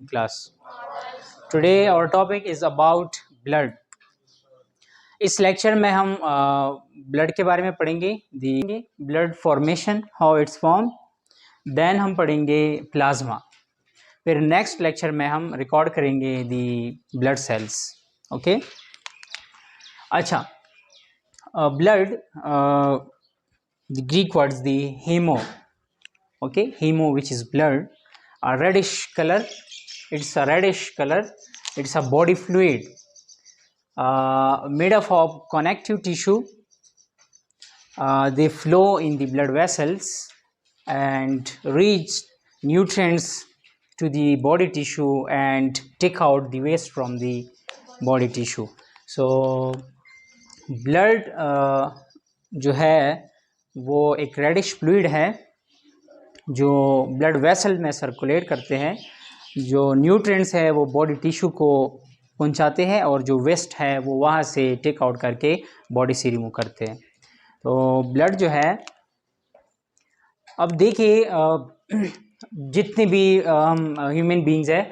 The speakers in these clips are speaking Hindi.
class. Today our topic is about blood. इस लेक्चर में हम ब्लड के बारे में पढ़ेंगे, the blood formation, how it's form. Then हम पढ़ेंगे प्लाज्मा। फिर नेक्स्ट लेक्चर में हम रिकॉर्ड करेंगे दी ब्लड सेल्स। ओके, अच्छा, blood, the Greek words the haemo, okay, haemo which is blood, a reddish color. It's a reddish color. It's a body fluid made up of connective tissue. They flow in the blood vessels and reach nutrients to the body tissue and take out the waste from the body tissue. So blood जो है वो एक रेडिश फ्लूइड है जो ब्लड वेसल में सर्कुलेट करते हैं, जो न्यूट्रिएंट्स है वो बॉडी टिश्यू को पहुंचाते हैं और जो वेस्ट है वो वहाँ से टेक आउट करके बॉडी से रिमूव करते हैं। तो ब्लड जो है, अब देखिए जितने भी हम ह्यूमन बीइंग्स है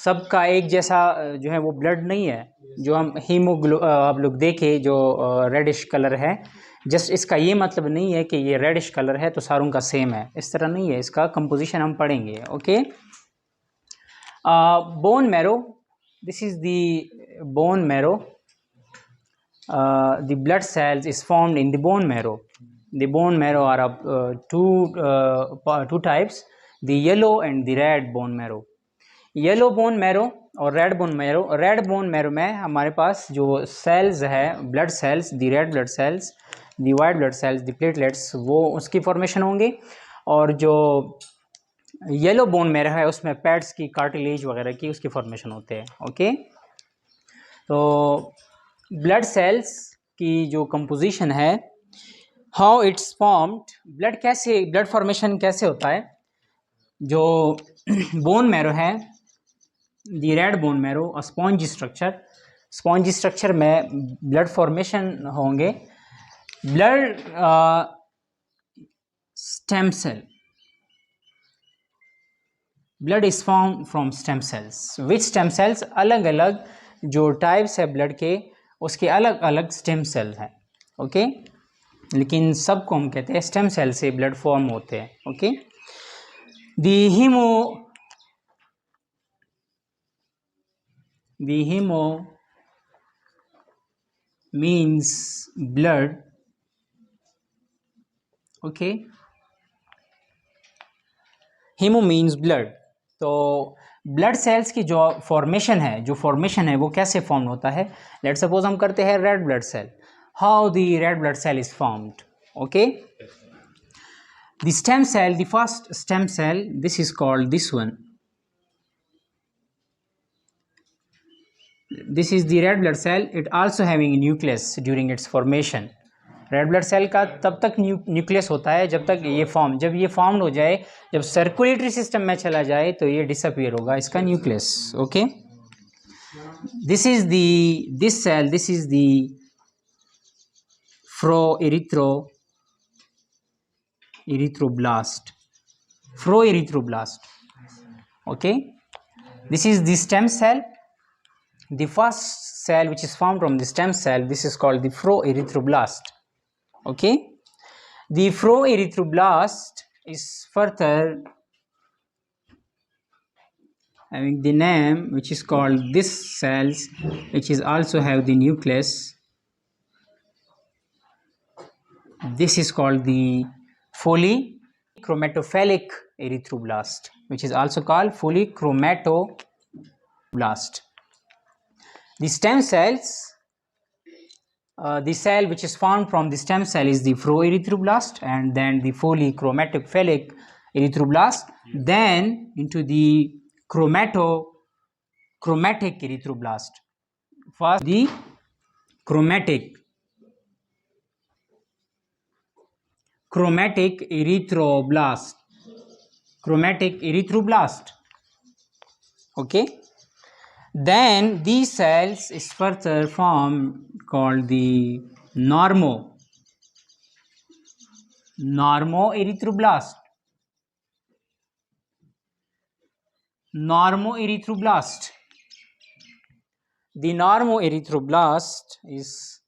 सबका एक जैसा जो है वो ब्लड नहीं है। जो हम आप लोग देखें जो रेडिश कलर है, जस्ट इसका ये मतलब नहीं है कि ये रेडिश कलर है तो सारों का सेम है, इस तरह नहीं है। इसका कंपोजिशन हम पढ़ेंगे। Okay, bone marrow, this is the bone marrow. The blood cells is formed in the bone marrow. The bone marrow are of two types, the yellow and the red bone marrow. Yellow bone marrow और red bone marrow. Red bone marrow में हमारे पास जो सेल्स है, blood cells, the red blood cells, the white blood cells, the platelets, वो उसकी फॉर्मेशन होंगे। और जो येलो बोन मैरो है उसमें पैड्स की, कार्टिलेज वगैरह की उसकी फॉर्मेशन होते हैं। ओके, तो ब्लड सेल्स की जो कंपोजिशन है, how it's formed, blood formation कैसे होता है। जो बोन मैरो है, the red bone marrow, spongy structure में ब्लड फॉर्मेशन होंगे। Blood stem cell, blood is form from stem cells. Which stem cells, अलग अलग जो टाइप्स है ब्लड के उसके अलग अलग स्टेम सेल हैं। ओके, लेकिन सबको हम कहते हैं स्टेम सेल से ब्लड फॉर्म होते हैं। ओके, दी hemo means blood. okay, hemo means blood. तो ब्लड सेल्स की जो फॉर्मेशन है वो कैसे फॉर्म होता है। लेट सपोज हम करते हैं red blood cell, how the red blood cell is formed. Okay, the stem cell, the first stem cell, this is called this one, this is the red blood cell. It also having a nucleus during its formation. Red blood cell का तब तक न्यूक्लियस होता है जब तक ये जब ये फॉर्म हो जाए, जब सर्कुलेटरी सिस्टम में चला जाए तो ये डिसअपियर होगा इसका nucleus. Okay, this is the erythroblast. Okay, this is the stem cell. The first cell which is formed from the stem cell, this is called the proerythroblast. Okay, the proerythroblast is further having the name which is called this cells, which is also have the nucleus. This is called the polychromatophilic erythroblast, which is also called polychromatoblast. The stem cells, the cell which is formed from the stem cell is the proerythroblast, and then the polychromatophilic erythroblast, then into the chromatic erythroblast. First the chromatic erythroblast. Okay, then these cells is further formed called the normoerythroblast. normoerythroblast. The normoerythroblast is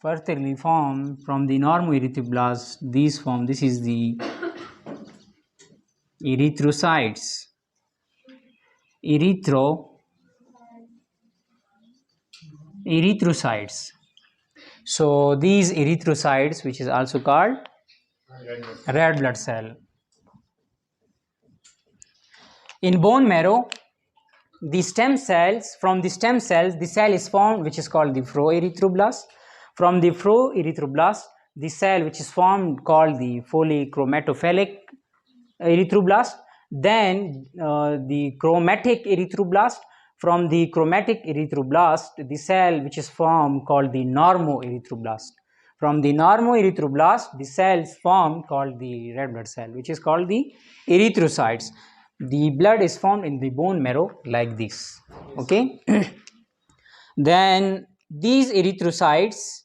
furtherly formed from the normoerythroblast. These form, this is the erythrocytes. Erythrocytes. So these erythrocytes, which is also called red blood cell. In bone marrow, the stem cells, from the stem cells, the cell is formed which is called the proerythroblast. From the proerythroblast, the cell which is formed called the polychromatophilic erythroblast. Then the chromatic erythroblast. From the chromatic erythroblast, the cell which is formed called the normoerythroblast. From the normoerythroblast, the cells formed called the red blood cell, which is called the erythrocytes. The blood is formed in the bone marrow like this. Okay. Then these erythrocytes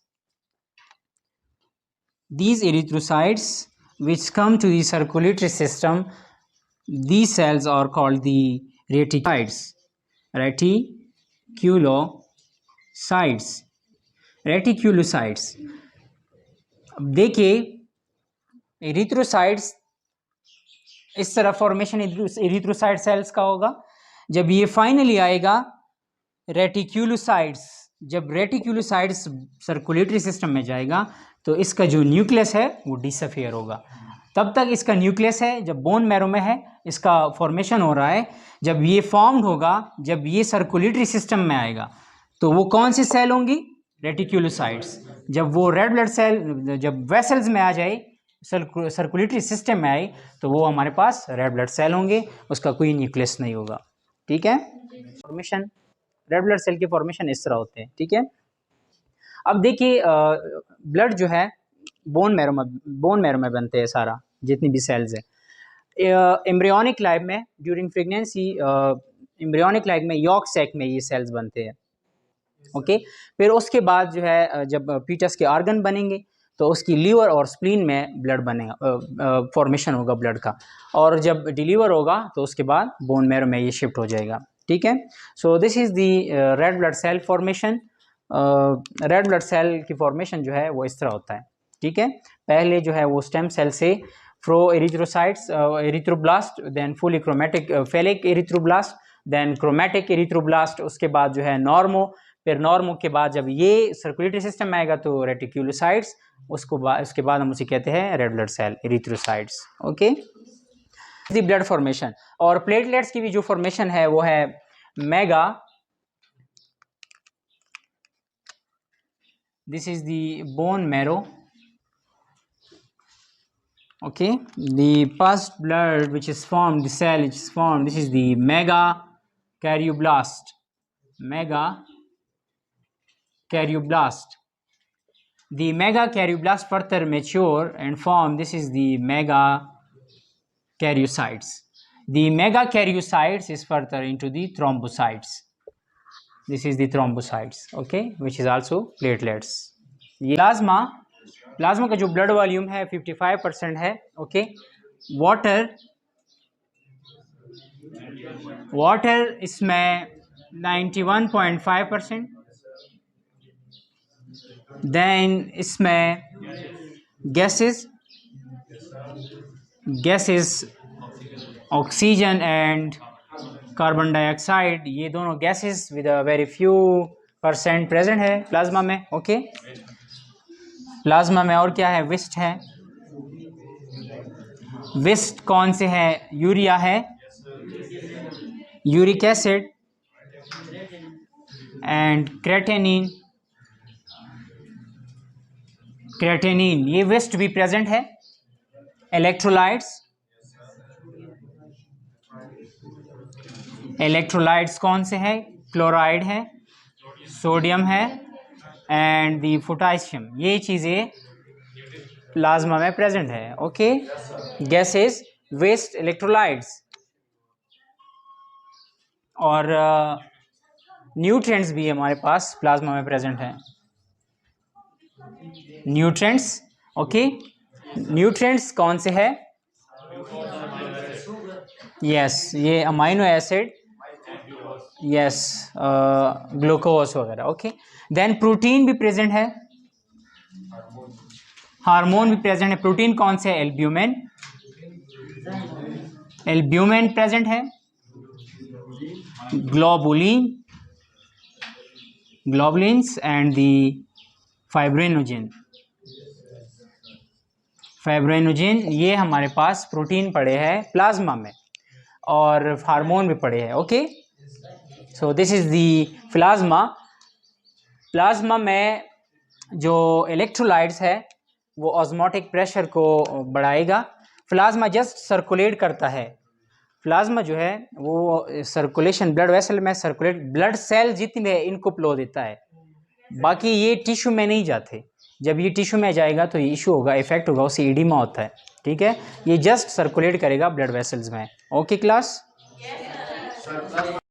which come to the circulatory system, these cells are called the reticulocytes. अब देखिए एरिथ्रोसाइट्स इस तरह फॉर्मेशन एरिथ्रोसाइट सेल्स का होगा. जब ये फाइनली आएगा रेटिक्यूलोसाइट्स, जब रेटिक्यूलोसाइट्स सर्कुलेटरी सिस्टम में जाएगा तो इसका जो न्यूक्लियस है वो डिसअपियर होगा. तब तक इसका न्यूक्लियस है, जब बोन मैरो में है इसका फॉर्मेशन हो रहा है. जब ये फॉर्म्ड होगा, जब ये सर्कुलेटरी सिस्टम में आएगा तो वो कौन सी सेल होंगी? रेटिक्यूलोसाइट्स. जब वो रेड ब्लड सेल जब वेसल्स में आ जाए, सर्कुलेटरी सिस्टम में आए तो वो हमारे पास रेड ब्लड सेल होंगे, उसका कोई न्यूक्लियस नहीं होगा. ठीक है. फॉर्मेशन रेड ब्लड सेल के फॉर्मेशन इस तरह होते हैं. ठीक है. अब देखिए ब्लड जो है बोन मैरो में बनते हैं सारा, जितनी भी सेल्स है. एम्ब्रियोनिक लाइफ में ड्यूरिंग प्रेगनेंसी, एम्ब्रियोनिक लाइफ में यॉर्क सैक में ये सेल्स बनते हैं. ओके. फिर उसके बाद जो है जब पीटस के ऑर्गन बनेंगे तो उसकी लीवर और स्प्लीन में ब्लड बनेगा, फॉर्मेशन होगा ब्लड का. और जब डिलीवर होगा तो उसके बाद बोन मैरो में ये शिफ्ट हो जाएगा. ठीक है. So this is the red blood cell formation. Red blood cell की फॉर्मेशन जो है वो इस तरह होता है. ठीक है. पहले जो है वो स्टेम सेल से pro erythrocytes erythroblast, then fully chromatic फेलिक एरिथ्रोब्लास्ट, देन क्रोमेटिक एरिथ्रोब्लास्ट, उसके बाद जो है नॉर्मो. फिर नॉर्मो के बाद जब ये सर्कुलेटरी सिस्टम में आएगा तो रेटिक्यूलोसाइट्स, उसके बाद हम उसे कहते हैं red blood cell erythrocytes. Okay. The blood formation और प्लेटलेट्स की भी जो फॉर्मेशन है वो है mega. This is the bone marrow. Okay, the first blood which is formed, the cell which is formed, this is the megakaryoblast. The megakaryoblast further mature and form, this is the megakaryocytes. The megakaryocytes is further into the thrombocytes. This is the thrombocytes. Okay, which is also platelets. ये प्लाज्मा का जो ब्लड वॉल्यूम है 55% है. ओके. वाटर इसमें 91.5%. देन इसमें gases oxygen and carbon dioxide, ये दोनों gases with a very few % present है प्लाज्मा में. ओके. प्लाज्मा में और क्या है? वेस्ट है. वेस्ट कौन से है? यूरिया है, यूरिक एसिड एंड क्रेटेनिन. ये वेस्ट भी प्रेजेंट है. इलेक्ट्रोलाइट्स कौन से है? क्लोराइड है, सोडियम है एंड दी पोटाशियम. ये चीज़ें प्लाज्मा में प्रेजेंट है. ओके. गैसेस, वेस्ट, इलेक्ट्रोलाइट्स और न्यूट्रिएंट्स भी हमारे पास प्लाज्मा में प्रेजेंट है. न्यूट्रिएंट्स. ओके. न्यूट्रिएंट्स कौन से है? यस, ये अमाइनो एसिड, यस, ग्लूकोज वगैरह। ओके, देन प्रोटीन भी प्रेजेंट है, हार्मोन भी प्रेजेंट है। प्रोटीन कौन से है? एल्ब्यूमिन, एल्ब्यूमिन प्रेजेंट है, globulin, globulins and the fibrinogen, fibrinogen, ये हमारे पास प्रोटीन पड़े हैं प्लाज्मा में, और हार्मोन भी पड़े हैं। Okay, so this is the plasma. Plasma में जो इलेक्ट्रोलाइट्स है वो ऑस्मोटिक प्रेशर को बढ़ाएगा। प्लाज्मा जस्ट सर्कुलेट करता है, प्लाज्मा जो है वो सर्कुलेशन, ब्लड वेसल में सर्कुलेट, ब्लड सेल जितने है इनको फ्लो देता है, बाकी ये टिश्यू में नहीं जाते। जब ये टिश्यू में जाएगा तो ये इशू होगा, इफेक्ट होगा, उससे एडिमा होता है। ठीक है, ये जस्ट सर्कुलेट करेगा ब्लड वेसल्स में। Okay class.